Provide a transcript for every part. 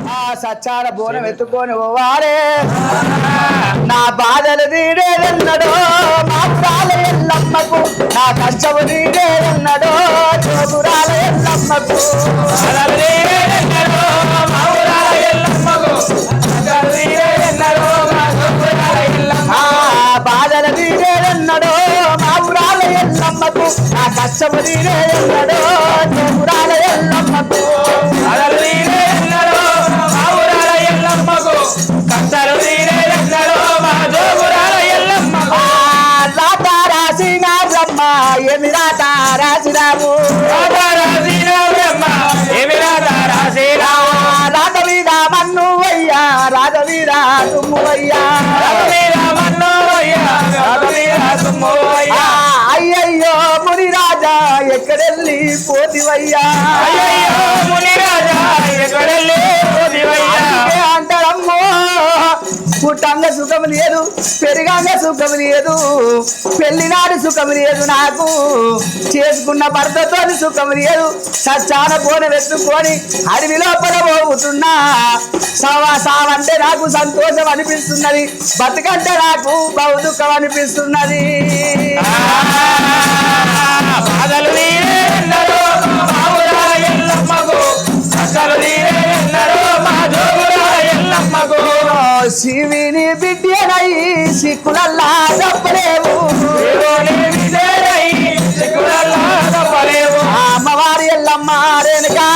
ఆ సచ్చాడ బోనం ఎత్తుకొని పోవారే నా బాధలు తీరేదన్నడో మా పురాల ఎల్లమ్మకు నా కష్టము తీరేదన్నడో జోగురాల ఎల్లమ్మకు బాధలు తీరేదన్నడో మా పురాల ఎల్లమ్మకు నా కష్టము తీరేదన్నడో జోగురాల ఎల్లమ్మకు ఏమి రాత రాసిరాము రాత మీద మన్ను అయ్యా రాత మీద తుమ్ము అయ్యా అయ్యయ్యో ముని రాజా ఎక్కడెళ్ళి పోతివయ్యా అంటారమ్మో పుట్టంగా సుఖం లేదు పెరిగాంగ సుఖం లేదు పెళ్లినాడు సుఖం లేదు నాకు చేసుకున్న భర్తతో సుఖం లేదు సచ్చాన పోని వెతుక్కొని అడవి లోపల పోతున్నా సావంటే నాకు సంతోషం అనిపిస్తున్నది బతుకంటే నాకు బహు దుఃఖం అనిపిస్తున్నది శివిని బిడ్డనై సిక్కులల్లా తప్పలేవు అమ్మవారి ఎల్లమ్మ రేణుకా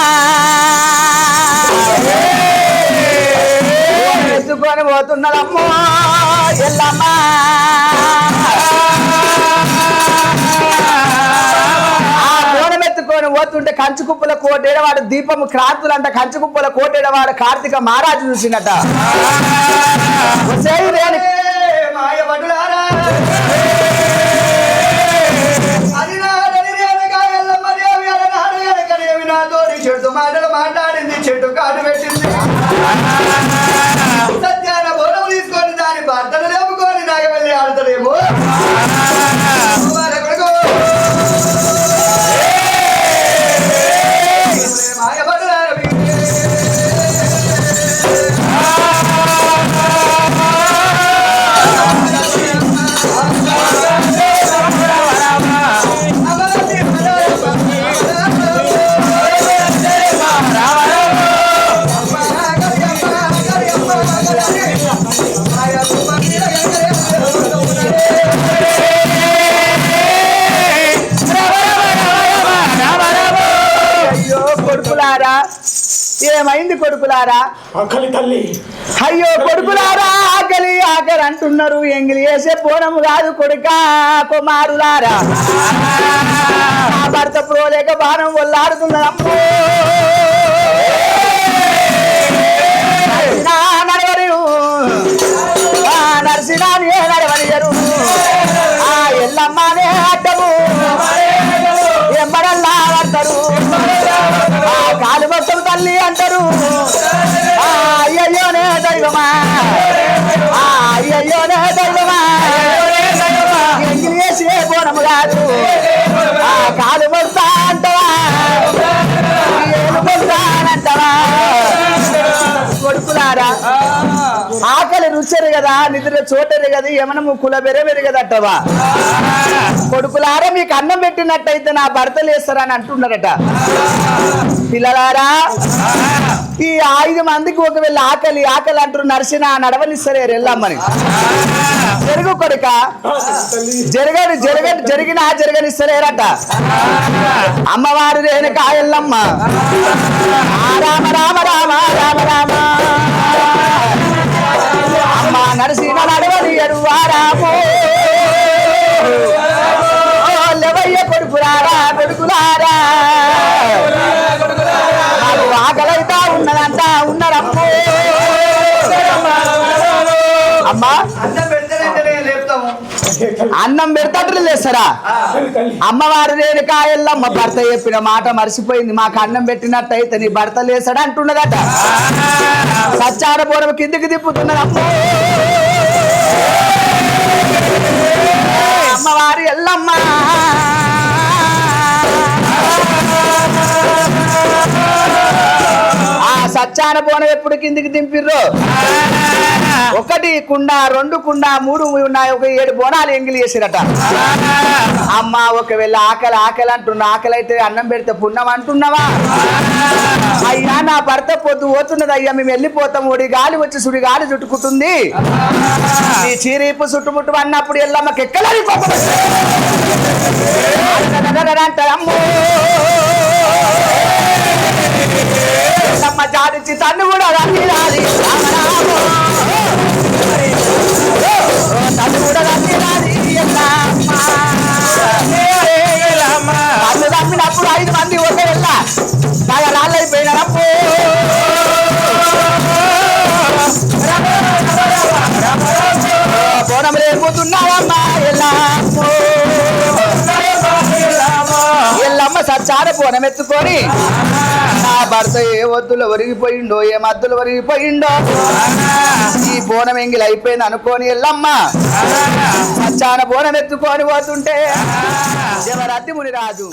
ఎత్తుకొని పోతున్నదమ్మో ఎల్లమ్మ పోతుంటే కంచుకుప్పల కోటేడవాడు దీపము క్రాంతులంట కంచుకుప్పల కోటేడవాడు కార్తీక మహారాజు చూసినట చెట్టు మాటలు మాట్లాడింది చెట్టు కాటు పెట్టింది సత్యాన బోనం తీసుకొని దాని భర్తను లేపుకొని నాకు వెళ్ళి ఆడతారేమో ఏమైంది కొడుకులారా ఆకలి తల్లి అయ్యో కొడుకులారా ఆకలి ఆకలి అంటున్నారు ఎంగిలి వేసే పోనము కాదు కొడుక కుమారులారా భర్త ప్రోలేక బాణం వల్లాడుతున్నదమ్మో నడవరు నర్సినాని నడవనియరు ఆ ఎల్లమ్మనే అడ్డము ఎంబడల్లా పడతారు కాలు మొత్తం తల్లి అంటారు అయ్యయ్యోనే దైవమా అయ్యయ్యోనే దైవమా ఎంగిలి వేసే బోనము కాదు ఆ కాలు మొత్తా అంటవా ఏలు మొత్తానంటవా కొడుకులారా ఆకలి రుచరు కదా నిద్ర చోటరు కదా ఏమన్నా కుల బెరబెరు కదా అట్టవా కొడుకులారా మీకు అన్నం పెట్టినట్టయితే నా భర్త లేస్తారని అంటున్నారట పిల్లలారా ఈ 5 మందికి ఒకవేళ ఆకలి ఆకలి అంటారు నర్సిన నడవనిస్తారే వెళ్ళమ్మని జరుగు కొడుక జరగనిస్తలేరట అమ్మవారు రేణుకా ఎల్లమ్మ రామ రామ రామ రామ రామ అమ్మ నరసిన నడవని ఎరువారామో లేవయ్య కొడుకులారా కొడుకులారా ఆకలైతా ఉన్నదంట ఉన్నారమ్మో అమ్మా అన్నం పెడతాడు లేస్తారా అమ్మవారు రేణుకా ఎల్లమ్మ భర్త చెప్పిన మాట మర్చిపోయింది మాకు అన్నం పెట్టినట్టయితే నీ భర్త లేస్తాడు అంటున్నదట సచ్చాడ పూర్వం కిందికి తిప్పుతున్నదమ్మో అమ్మవారి ఎల్లమ్మ సచ్చాన బోనం ఎప్పుడు కిందికి దింపిర్రు ఒకటి కుండ 2 కుండ 3 ఉన్నాయి ఒక 7 బోనాలు ఎంగిలి చేసిరట అమ్మ ఒకవేళ ఆకలి అంటున్నా ఆకలి అయితే అన్నం పెడితే పుణ్యం అంటున్నావా అయ్యా నా భర్త పొద్దు పోతున్నది అయ్యా మేము వెళ్ళిపోతాం ఒడి గాలి వచ్చి సుడి గాలి చుట్టుకుంటుంది నీ చీరీపు చుట్టుముట్టు అన్నప్పుడు ఎల్లమ్మకి ఎక్కలని కోపం అమ్మో ఎల్లమ్మ జాడించి తన్ను కూడా రాలి తన్ను కూడా రాలి వాళ్ళు తమ్మినప్పుడు 5 మంది ఒకే వెళ్ళా బాగా రాళ్ళైపోయినారప్పు బోనం రేపుతున్నావమ్మా ఎల్లమ్మ సచ్చార బోనం ఎత్తుకొని నా భర్త ఏ వద్దులు ఒరిగిపోయిండో ఏ మద్దులు ఒరిగిపోయిండో ఈ బోనం ఎంగిలి అయిపోయింది అనుకోని ఎల్లమ్మ సచ్చాన బోనం ఎత్తుకొని పోతుంటే శివరాత్రి మునిరాజు